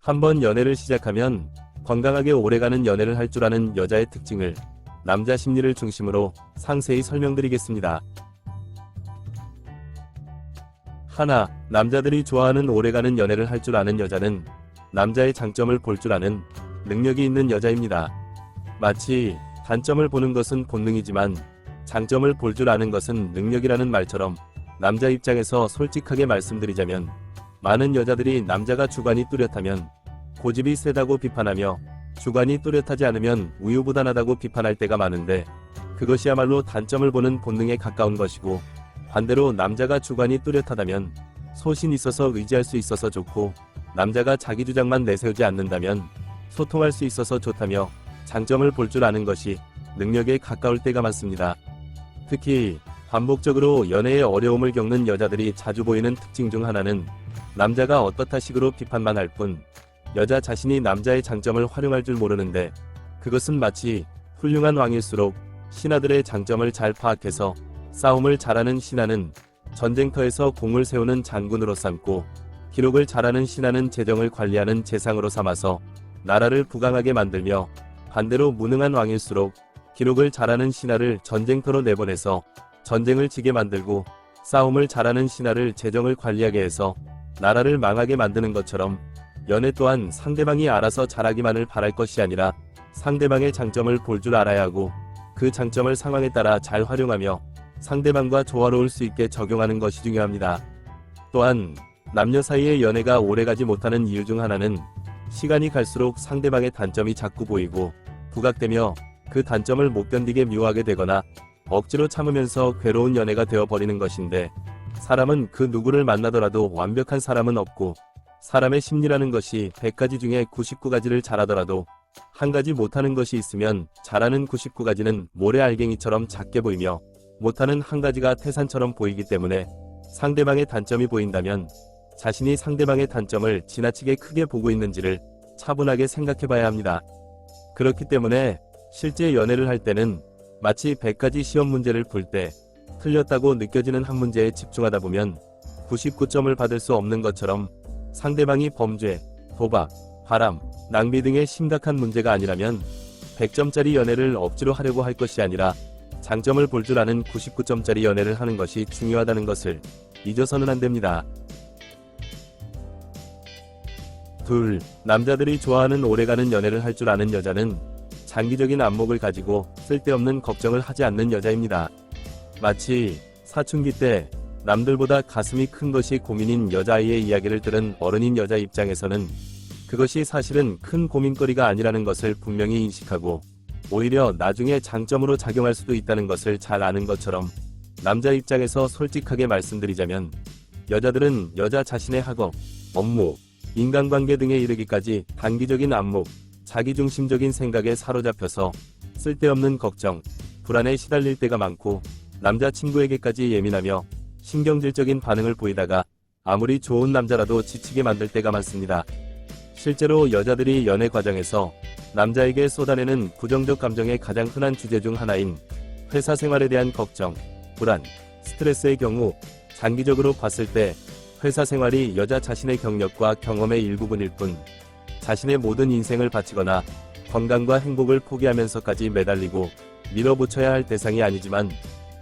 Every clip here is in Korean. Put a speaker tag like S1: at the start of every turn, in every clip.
S1: 한번 연애를 시작하면 건강하게 오래가는 연애를 할 줄 아는 여자의 특징을 남자 심리를 중심으로 상세히 설명드리겠습니다. 하나, 남자들이 좋아하는 오래가는 연애를 할 줄 아는 여자는 남자의 장점을 볼 줄 아는 능력이 있는 여자입니다. 마치 단점을 보는 것은 본능이지만 장점을 볼 줄 아는 것은 능력이라는 말처럼 남자 입장에서 솔직하게 말씀드리자면 많은 여자들이 남자가 주관이 뚜렷하면 고집이 세다고 비판하며 주관이 뚜렷하지 않으면 우유부단하다고 비판할 때가 많은데 그것이야말로 단점을 보는 본능에 가까운 것이고, 반대로 남자가 주관이 뚜렷하다면 소신 있어서 의지할 수 있어서 좋고, 남자가 자기 주장만 내세우지 않는다면 소통할 수 있어서 좋다며 장점을 볼 줄 아는 것이 능력에 가까울 때가 많습니다. 특히 반복적으로 연애에 어려움을 겪는 여자들이 자주 보이는 특징 중 하나는 남자가 어떻다 식으로 비판만 할 뿐 여자 자신이 남자의 장점을 활용할 줄 모르는데, 그것은 마치 훌륭한 왕일수록 신하들의 장점을 잘 파악해서 싸움을 잘하는 신하는 전쟁터에서 공을 세우는 장군으로 삼고, 기록을 잘하는 신하는 재정을 관리하는 재상으로 삼아서 나라를 부강하게 만들며, 반대로 무능한 왕일수록 기록을 잘하는 신하를 전쟁터로 내보내서 전쟁을 지게 만들고, 싸움을 잘하는 신하를 재정을 관리하게 해서 나라를 망하게 만드는 것처럼 연애 또한 상대방이 알아서 잘하기만을 바랄 것이 아니라 상대방의 장점을 볼 줄 알아야 하고, 그 장점을 상황에 따라 잘 활용하며 상대방과 조화로울 수 있게 적용하는 것이 중요합니다. 또한 남녀 사이의 연애가 오래가지 못하는 이유 중 하나는 시간이 갈수록 상대방의 단점이 자꾸 보이고 부각되며 그 단점을 못 견디게 미워하게 되거나 억지로 참으면서 괴로운 연애가 되어버리는 것인데, 사람은 그 누구를 만나더라도 완벽한 사람은 없고, 사람의 심리라는 것이 100가지 중에 99가지를 잘하더라도 한 가지 못하는 것이 있으면 잘하는 99가지는 모래알갱이처럼 작게 보이며 못하는 한 가지가 태산처럼 보이기 때문에, 상대방의 단점이 보인다면 자신이 상대방의 단점을 지나치게 크게 보고 있는지를 차분하게 생각해봐야 합니다. 그렇기 때문에 실제 연애를 할 때는 마치 100가지 시험 문제를 풀 때 틀렸다고 느껴지는 한 문제에 집중하다 보면 99점을 받을 수 없는 것처럼, 상대방이 범죄, 도박, 바람, 낭비 등의 심각한 문제가 아니라면 100점짜리 연애를 억지로 하려고 할 것이 아니라 장점을 볼 줄 아는 99점짜리 연애를 하는 것이 중요하다는 것을 잊어서는 안 됩니다. 둘, 남자들이 좋아하는 오래가는 연애를 할 줄 아는 여자는 장기적인 안목을 가지고 쓸데없는 걱정을 하지 않는 여자입니다. 마치 사춘기 때 남들보다 가슴이 큰 것이 고민인 여자아이의 이야기를 들은 어른인 여자 입장에서는 그것이 사실은 큰 고민거리가 아니라는 것을 분명히 인식하고, 오히려 나중에 장점으로 작용할 수도 있다는 것을 잘 아는 것처럼, 남자 입장에서 솔직하게 말씀드리자면 여자들은 여자 자신의 학업, 업무, 인간관계 등에 이르기까지 단기적인 안목, 자기중심적인 생각에 사로잡혀서 쓸데없는 걱정, 불안에 시달릴 때가 많고, 남자친구에게까지 예민하며 신경질적인 반응을 보이다가 아무리 좋은 남자라도 지치게 만들 때가 많습니다. 실제로 여자들이 연애 과정에서 남자에게 쏟아내는 부정적 감정의 가장 흔한 주제 중 하나인 회사 생활에 대한 걱정, 불안, 스트레스의 경우, 장기적으로 봤을 때 회사 생활이 여자 자신의 경력과 경험의 일부분일 뿐 자신의 모든 인생을 바치거나 건강과 행복을 포기하면서까지 매달리고 밀어붙여야 할 대상이 아니지만,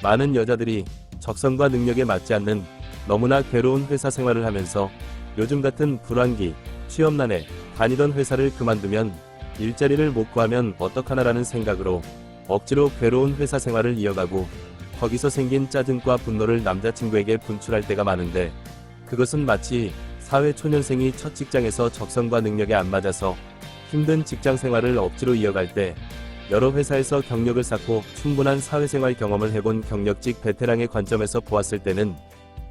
S1: 많은 여자들이 적성과 능력에 맞지 않는 너무나 괴로운 회사 생활을 하면서 요즘 같은 불황기, 취업난에 다니던 회사를 그만두면 일자리를 못 구하면 어떡하나라는 생각으로 억지로 괴로운 회사 생활을 이어가고, 거기서 생긴 짜증과 분노를 남자친구에게 분출할 때가 많은데, 그것은 마치 사회초년생이 첫 직장에서 적성과 능력에 안 맞아서 힘든 직장 생활을 억지로 이어갈 때 여러 회사에서 경력을 쌓고 충분한 사회생활 경험을 해본 경력직 베테랑의 관점에서 보았을 때는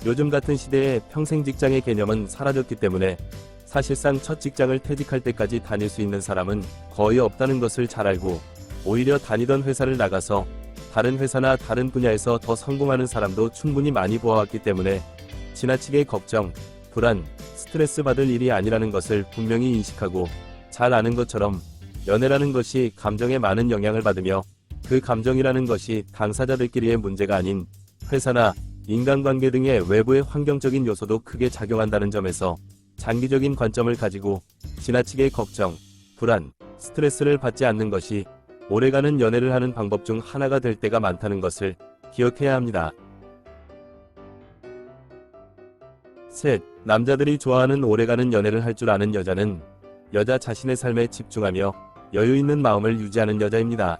S1: 요즘 같은 시대에 평생 직장의 개념은 사라졌기 때문에 사실상 첫 직장을 퇴직할 때까지 다닐 수 있는 사람은 거의 없다는 것을 잘 알고, 오히려 다니던 회사를 나가서 다른 회사나 다른 분야에서 더 성공하는 사람도 충분히 많이 보아왔기 때문에 지나치게 걱정, 불안, 스트레스 받을 일이 아니라는 것을 분명히 인식하고 잘 아는 것처럼, 연애라는 것이 감정에 많은 영향을 받으며 그 감정이라는 것이 당사자들끼리의 문제가 아닌 회사나 인간관계 등의 외부의 환경적인 요소도 크게 작용한다는 점에서 장기적인 관점을 가지고 지나치게 걱정, 불안, 스트레스를 받지 않는 것이 오래가는 연애를 하는 방법 중 하나가 될 때가 많다는 것을 기억해야 합니다. 셋, 남자들이 좋아하는 오래가는 연애를 할 줄 아는 여자는 여자 자신의 삶에 집중하며 여유 있는 마음을 유지하는 여자입니다.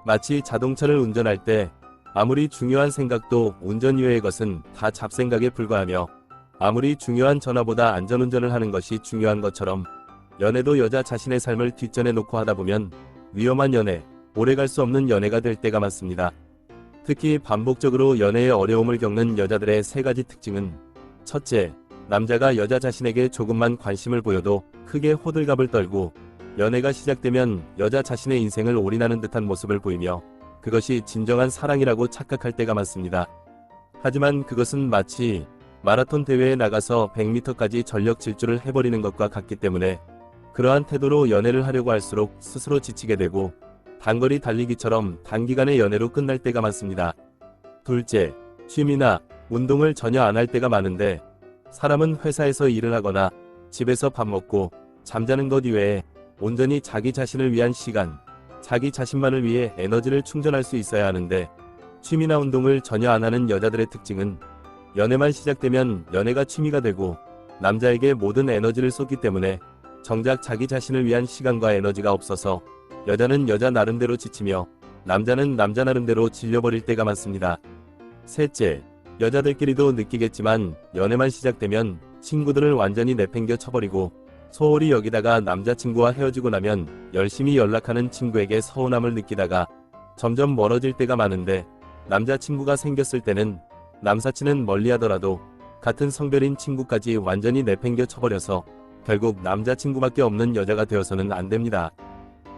S1: 마치 자동차를 운전할 때 아무리 중요한 생각도 운전 이외의 것은 다 잡생각에 불과하며 아무리 중요한 전화보다 안전운전을 하는 것이 중요한 것처럼 연애도 여자 자신의 삶을 뒷전에 놓고 하다 보면 위험한 연애, 오래갈 수 없는 연애가 될 때가 많습니다. 특히 반복적으로 연애에 어려움을 겪는 여자들의 세 가지 특징은 첫째, 남자가 여자 자신에게 조금만 관심을 보여도 크게 호들갑을 떨고 연애가 시작되면 여자 자신의 인생을 올인하는 듯한 모습을 보이며 그것이 진정한 사랑이라고 착각할 때가 많습니다. 하지만 그것은 마치 마라톤 대회에 나가서 100m까지 전력 질주를 해버리는 것과 같기 때문에 그러한 태도로 연애를 하려고 할수록 스스로 지치게 되고 단거리 달리기처럼 단기간의 연애로 끝날 때가 많습니다. 둘째, 취미나 운동을 전혀 안 할 때가 많은데 사람은 회사에서 일을 하거나 집에서 밥 먹고 잠자는 것 이외에 온전히 자기 자신을 위한 시간, 자기 자신만을 위해 에너지를 충전할 수 있어야 하는데 취미나 운동을 전혀 안 하는 여자들의 특징은 연애만 시작되면 연애가 취미가 되고 남자에게 모든 에너지를 쏟기 때문에 정작 자기 자신을 위한 시간과 에너지가 없어서 여자는 여자 나름대로 지치며 남자는 남자 나름대로 질려버릴 때가 많습니다. 셋째, 여자들끼리도 느끼겠지만 연애만 시작되면 친구들을 완전히 내팽겨 쳐버리고 소홀히 여기다가 남자친구와 헤어지고 나면 열심히 연락하는 친구에게 서운함을 느끼다가 점점 멀어질 때가 많은데 남자친구가 생겼을 때는 남사친은 멀리하더라도 같은 성별인 친구까지 완전히 내팽겨 쳐버려서 결국 남자친구밖에 없는 여자가 되어서는 안 됩니다.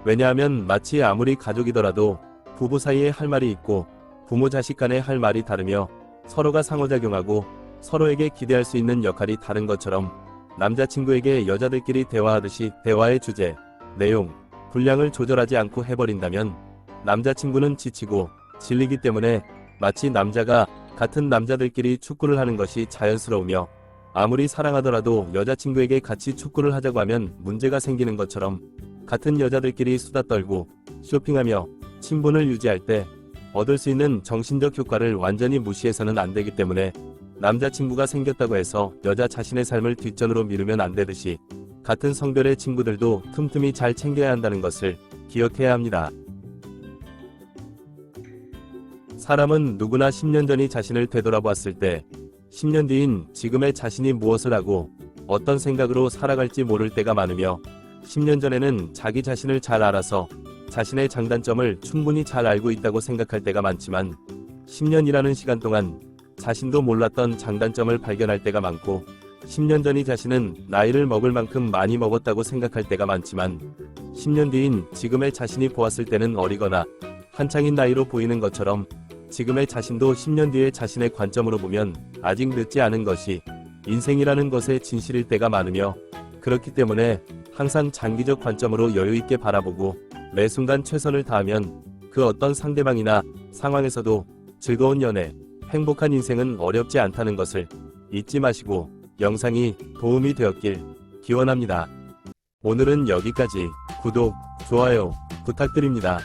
S1: 왜냐하면 마치 아무리 가족이더라도 부부 사이에 할 말이 있고 부모 자식 간에 할 말이 다르며 서로가 상호작용하고 서로에게 기대할 수 있는 역할이 다른 것처럼 남자친구에게 여자들끼리 대화하듯이 대화의 주제, 내용, 분량을 조절하지 않고 해버린다면 남자친구는 지치고 질리기 때문에 마치 남자가 같은 남자들끼리 축구를 하는 것이 자연스러우며 아무리 사랑하더라도 여자친구에게 같이 축구를 하자고 하면 문제가 생기는 것처럼 같은 여자들끼리 수다 떨고 쇼핑하며 친분을 유지할 때 얻을 수 있는 정신적 효과를 완전히 무시해서는 안 되기 때문에 남자친구가 생겼다고 해서 여자 자신의 삶을 뒷전으로 미루면 안 되듯이 같은 성별의 친구들도 틈틈이 잘 챙겨야 한다는 것을 기억해야 합니다. 사람은 누구나 10년 전이 자신을 되돌아보았을 때 10년 뒤인 지금의 자신이 무엇을 하고 어떤 생각으로 살아갈지 모를 때가 많으며 10년 전에는 자기 자신을 잘 알아서 자신의 장단점을 충분히 잘 알고 있다고 생각할 때가 많지만 10년이라는 시간 동안 자신도 몰랐던 장단점을 발견할 때가 많고 10년 전이 자신은 나이를 먹을 만큼 많이 먹었다고 생각할 때가 많지만 10년 뒤인 지금의 자신이 보았을 때는 어리거나 한창인 나이로 보이는 것처럼 지금의 자신도 10년 뒤의 자신의 관점으로 보면 아직 늦지 않은 것이 인생이라는 것의 진실일 때가 많으며 그렇기 때문에 항상 장기적 관점으로 여유있게 바라보고 매 순간 최선을 다하면 그 어떤 상대방이나 상황에서도 즐거운 연애, 행복한 인생은 어렵지 않다는 것을 잊지 마시고 영상이 도움이 되었길 기원합니다. 오늘은 여기까지. 구독, 좋아요 부탁드립니다.